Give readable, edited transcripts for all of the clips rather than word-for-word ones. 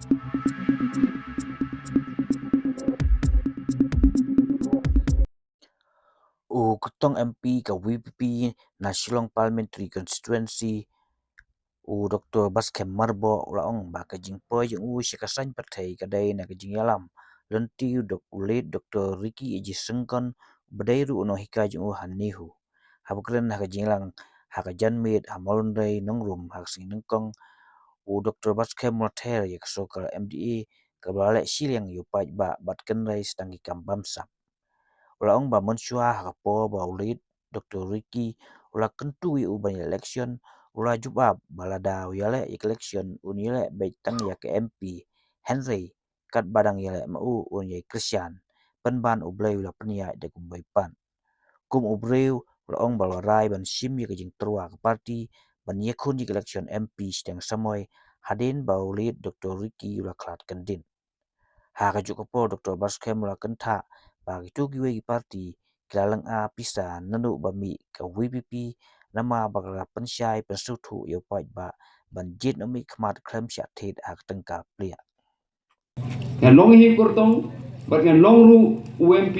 Ketong MP ke VPP na Shillong Parliamentary Constituency Dr. Baskem Marbo ulaong ba kajing po yung sikasany patay kadai na kajing yalam lenti dok ulit Dr. Ricky Eji Sengkon badairu uno hika yung hanihu habukren na kajing lang hakajan mit hamolundai nongrum haksing nengkong Dr. Baskem Mater yak sokal MDA kabalek silyang yupai ba batken rai setangi kambamsa ulaong ba monsua hakapo ba ulit Dr. Ricky ula kentui uban election ula jubab balada yale election unile baitang ya ke MP Henry kat badang yale mau unyai Christian penban ublay ula penia de kumbai pan kum ubreu ulaong balarai ban sim ya kejing terua ke parti ban yekun di election MP sedang samoy hadin ba ulit Dr. Ricky ula klat kendin hakajuk po Dr. Baskem ula kenta bagi tu giwe parti kilalang a pisa nanu bami ke WPP nama bagala pensyai pensutu yo pai ba banjit nami khmat klem sya thet ak tengka plia ngan long hi kortong bat ngan long ru UMP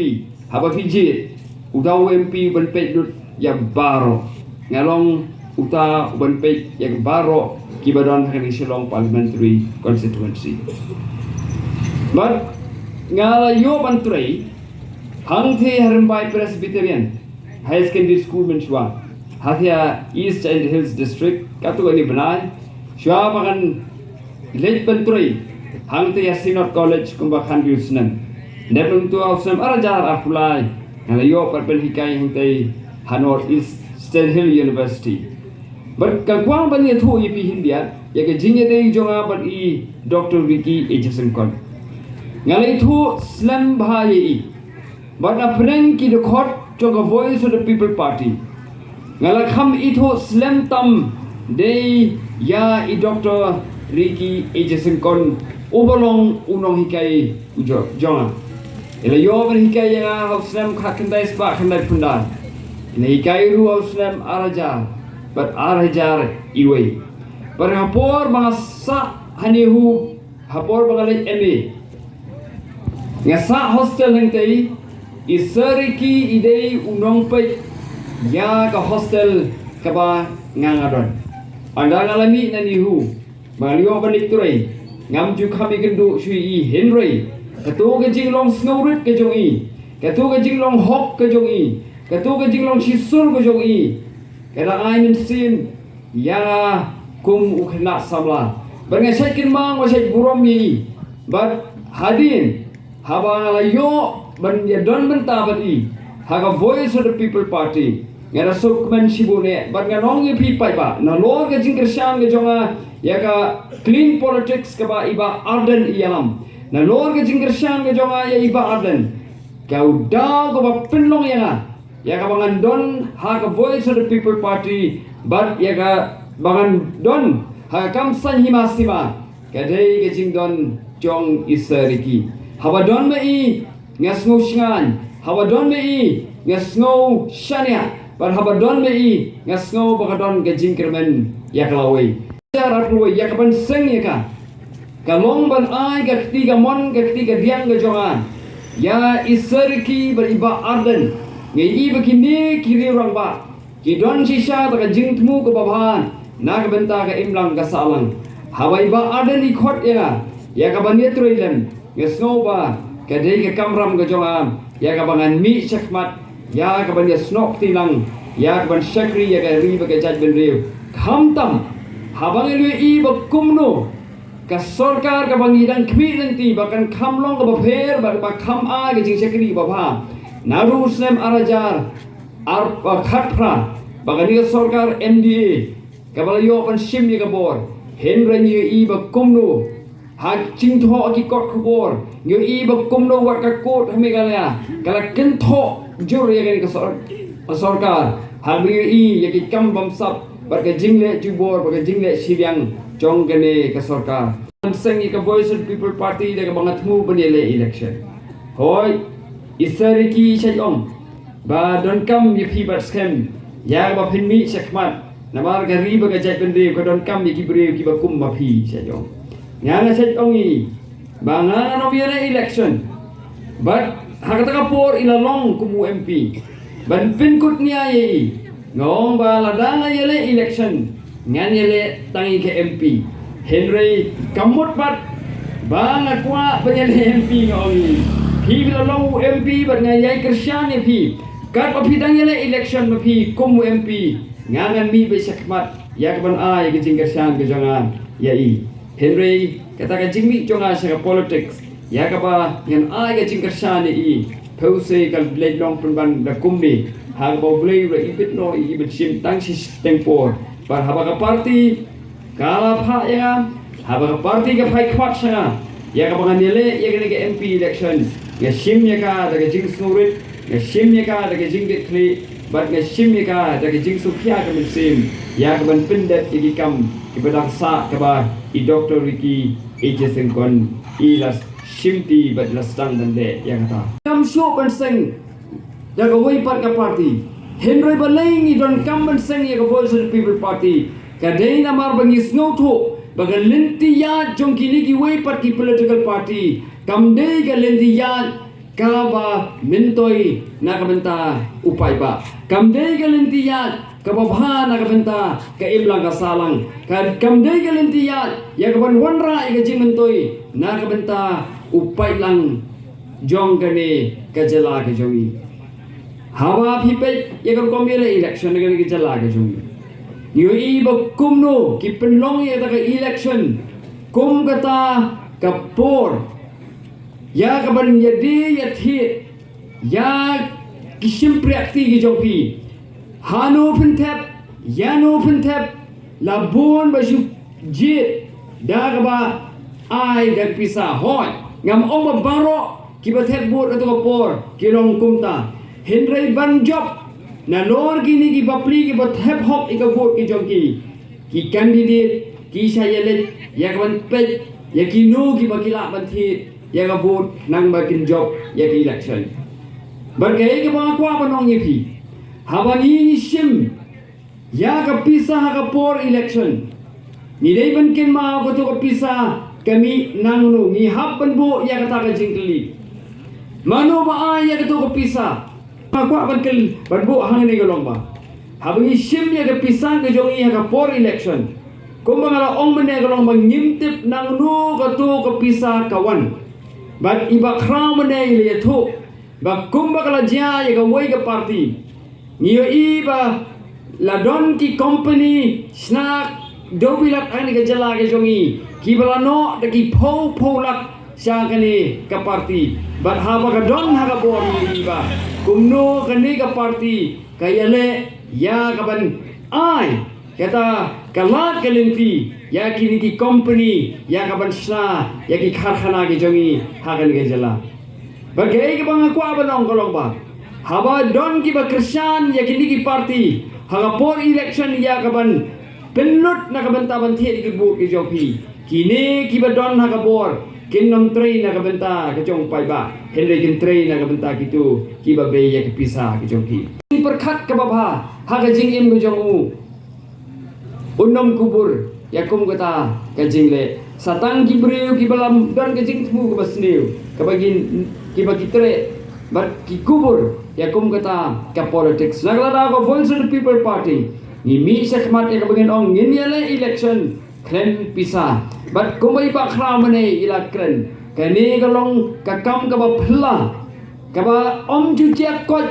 haba fijit uta UMP ban pe dut ya baro ngalong uta ban pe ya baro kibadan hari Shillong Parliamentary Constituency bat ngala yo bantrai hangthe harimbai Presbyterian High Secondary School menshwa hathia East and Hills District katu ani banai shwa bagan lej bantrai hangte ya Synod College kumbakan Yusnan nebung tu ausam arajar apulai ngala yo perpel hikai hangte Hanor East State Hill University berkakwang bani thu ipi Hindia ya ke jinge dei jonga ban I Dr. Ricky Eji Sengkon ngala thu slam bhai but na prenang ki the court to the voice of the people party ngala kham itho slam tam dei ya I Dr. Ricky Eji Sengkon ubalong unong hikai ujo jonga ila yo ban hikai ya slam khakandai spa khandai pundan ila hikai ru slam araja but arajar iway but hapor mga sa hanihu hapor mga MA nga sa hostel hangtay isariki idei unong pay ya ka hostel kaba ngangadon anda ngalami na nihu maliyo balik turay ngam ju kami gendu shui I Henry katu ka jinglong snowrit ka jong I katu ka jinglong hok ka jong I katu ka jinglong shisur ka jong I kada ay min sin ya kum ukhna samla banga shakin mang wa shak burom yi but hadin haba la yo ban ya don benta bati haga voice of the people party ngara sukman shibune but nganong yi pi pai ba na lor ga jing krishan ga jonga ya ka clean politics ka ba iba arden ialam na lor ga jing krishan ga jonga ya iba arden ka uda go ba pinlong ya ka bangan don haga voice of the people party but ya ka bangan don haga kam san hima sima ka dei ga jing don jong isariki haba don ma I ngasngo shingan haba don ma I ngasngo shania but haba don ma I ngasngo bagadon ga jing kermen ya kalawai jarat ruwai ya kapan seng ya ka long ban ai ga ketiga mon ga ketiga diang ga jongan ya isariki beriba arden ngai bakini kiri orang ba ki don shisha ta jing tmu ko babhan na ka benta ka imlang ka salang hawai ba arden I khot ya ka bani troilem ngesno ba ka dei ka kamram ka jongam ya ka bangan mi chakmat ya ka bani snok tilang ya ka ban shakri ya ka ri ba ka jaj ben riu kham tam habang lu I ba kumno ka sarkar ka bangi dang khmi dang ti ba kan kham long ka ba pher ba kham a ka jing shakri ba bha naru muslim arajar ar khatra bagani sarkar MDA kabala yo pan sim ni ka bor henren yu I ba kumno ha ching tho ki kot khobor yu I ba kumno wat ka kot hame galya kala kin tho jur ya ka sarkar ha yu I ya ki kam bam sap ba ka jingle jubor ba ka jingle sibyang jong gane ka sarkar seng ka voice of people party de ka bangat mu banele election hoy isariki chayom ba don kam ye pi bat skem ya ba phin mi chakmat na bar ga ri ba ga jai ben re ko don kam ye ki bre ki ba kum ma phi chayom Nga set ongi. Banga no biele election. But hakataka por ilalong kumu MP. Ban pinkut niya ye. Ngong ba ladanga yele election. Ngan yele tangi ke MP. Henry kamut bat banga kwa penyele MP ngongi. Pi ilalong MP bat ngayai Krisyan ye pi. Kat papidang yele election mapi kumu MP. Ngangan mi besakmat yakban ai ke jingkersan ke jangan yai. Henry kata ka jingmi jonga sa politics ya ka ba yan ai ka jingkersan ni pause ka ledlong penban da kumni ha ba blay ra ibit no ibit sim tang si tempor par haba ka party kala pha ya haba ka party ka phai khwat sa ya ka ba nele ya ka MP election ya sim ya ka da ka jing snurit ya sim ya ka da ka jing kli bat nga sim ya ka da ka jing sukhya ka sim ya ka ban pindat iki kam ibadang sa ka ba i Dr. Ricky Ejesen kon ilas simti bat lastang dande yang kata kam show ban sing da ka way pat ka party Henry Baling i don kam ban sing ya ka voice of the people party ka dei na mar bangis ngotho baga linti ya jong kini ki way pat ki political party kam dei ka linti ya ka ba mintoi na ka benta upay ba kam dei ka linti ya kababha na kabenta ka imlang ka salang ka kamday ka lintiya ya kaban wanra ka jingmentoi na kabenta upay lang jong kani ka jala ka jongi hawa phipet ya ka komile election ka ni jala ka jongi niyo iba kumno ki penlong ya ka election kum kata ka por ya kaban yadi ya thit ya kisim priakti ki jongpi Hano pentep, Yano pentep, Labon baju jit, dagaba ai dan pisah hoi. Ngam oma baro kibatep bot atau kapor kilong kumta. Henry banjob na lor kini ki bapli ki batep hop ika bot ki jongki. Ki candidate ki sayelet ya kaban pet ya kino ki bakila bantit ya kabot nang bakin job ya ki election. Berkait ke mga kwa panong ngipi. Habani sim ya ka pisa ha ka por election ni dei ban ken ma ko to ka pisa kami nangnu ni hab ban bo ya ka jingkli mano ba ay ya ka to ka pisa ma ko ban kel ban bo hang ni golong ba habani sim ya ka pisa ka jong ya ka por election ko mangala ong mane golong bang nimtip nangnu ka to ka pisa kawan bat iba kra mane ile to ba kumba kala ja ya ka wai ka party Niyo iba ladon ki company snack dobilat ani ka jala ka jongi ki balano de ki po lak sa kani ka party bat haba ka don ha ka bor ni iba kumno kani ka party kayale ya ka ban ai kata kalat kalinti ya kini ki company ya ka ban sna ya ki kharkhana ki jongi ha kani ka jala bagai ka bang ko abanong kolong ba Haba don ki ba Krisyan ya kini ki party hagapor election ya kaban penlut na kabenta ban the ki bu ki jopi kini ki ba don hagapor kinom train na kabenta ka jong pai ba henry kin train na kabenta kitu ki ba be ya ki pisa ki jopi perkhat ka ba haga jing im go jong u unom kubur ya kum kata ka jing le satang ki breu ki balam don ka jing tmu ka basneu ka bagin ki ba kitre but ki kubur ya kum kata ka politics naglara ko voice of the people party ni mi sekmat ya kabagin ong nginyale election kren pisa but kumai pa khra mane ila kren kani galong kakam ka ba phla ka ba om ju che ko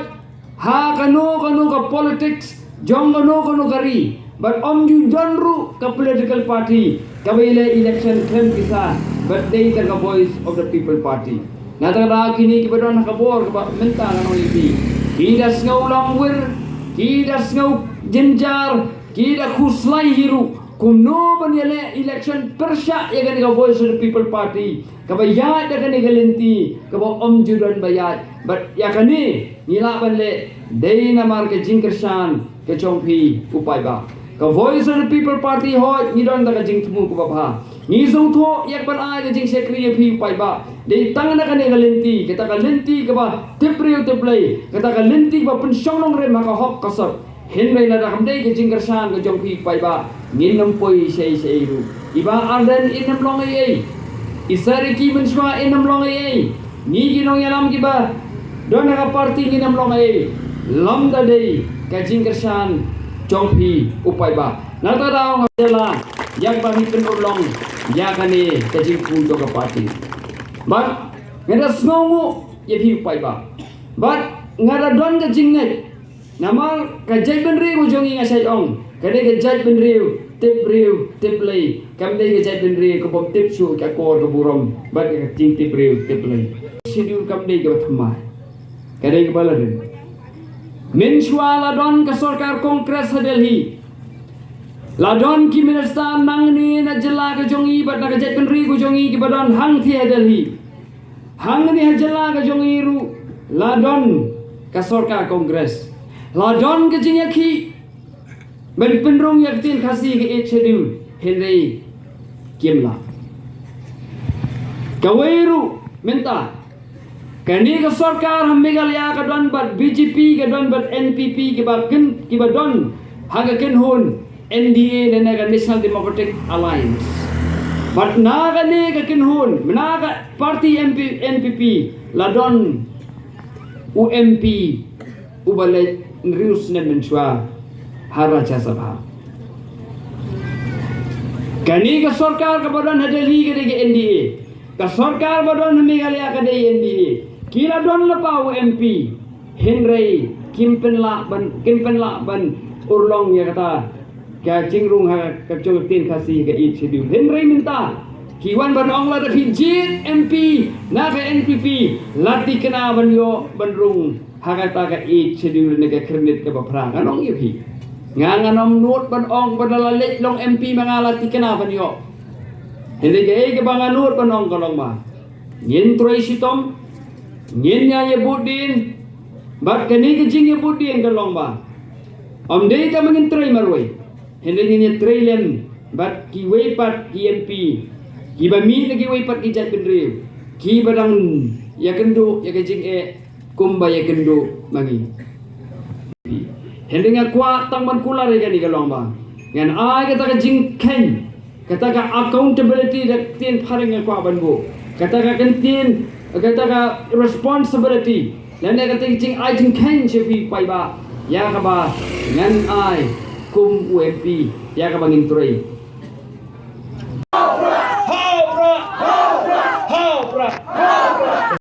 ha kanu ka politics jong kanu kari but om ju janru ka political party ka ba ila election kren pisa but they ka voice of the people party Natara kini kibadon nakabor kaba menta ng ibi. Kidas ngau langwir, kidas ngau jenjar, kidas kuslay hiru. Kuno banyale election persya ya gani ka voice of the people party. Kaba yad ya gani galinti, kaba omjudan bayad. But ya kani nilaban le day na mar ke jingkersan ke chongpi upay ba. Ka voice of the people party hoy nidon da ka jingtmu ko ba. Ni tho yak ban ai ka jing sekri phi upay ba. Di tangan na kani galinti, kita galinti ka ba tipriu tiplay, kita galinti ba pensyong nong re maka hok kasar. Henry na da kamday ka jingkersan ka jongpi upay ba. nginam poi sei ru iba ardan inam long ai isari ki menswa inam long ai ni ginong yalam kiba dona ka parti nginam long ai lam da dei kajing kersan jongpi upai ba nata daw ngala yang bagi penulong ya kane kajing pu to ka parti but ngada snongu ye pi upai ba but ngada don kajing ngai namal kajai benri ujongi ngasai ong kane kajai benri tip riu tip lay kam dei kajai benri ko bom tip su ka ko to burom but kajing tip riu tip lay schedule kam dei ka thamai kane ke baladin menshwa ladon ka sarkar kongres Delhi ladon ki minister nangni na jela ka jongi bat na kajai benri ko jongi ki badon hang thi Delhi hang ni jela ka jongi ru ladon ka sarkar kongres ladon ke jingaki ben penrung yak tin khasi ke et schedule henry kimla kawairu minta kani ka sarkar ham Meghalaya ka don bat BJP ka don bat NPP ki ba don haga ken hon NDA dan naga National Democratic Alliance but naga ne ka ken hon naga parti NPP ladon UMP ubale Rius na menswa haraja sabha kani ka sarkar ka badan Delhi ke NDA ka sarkar badan Meghalaya ka NDA kila don lapau MP Henry kimpenla ban urlong ya kata ka jingrung ha ka tin khasi ka it schedule Henry minta kiwan ban ong la hijit MP na ka NPP lati kena ban yo banrung hakata ka it schedule ne ka kredit ka baprang anong ipi nganganom nut ban ong badalalit long MP mangalati kena ban yo hindi ka banganut ban ong kalong ba yin troy sitom yin nya ye budin bat kani ka jing ye budin kalong ba om dei ka mangin troy marway hindi nya troy lem bat ki weipat ki MP ki ba mi na ki weipat ki jat benriu ki badang ya kendo ya ka jing kumbaya kendo mangi hendinga kwa tangman kula re gani kalong ba ngan ai kata ka jing ken kata ka accountability dak tin pharing kwa banbo kata ka kentin kata ka responsibility lane kata jing ai jing ken chepi pai ba ya ka ba ngan ai kum UMP ya ka bangin trei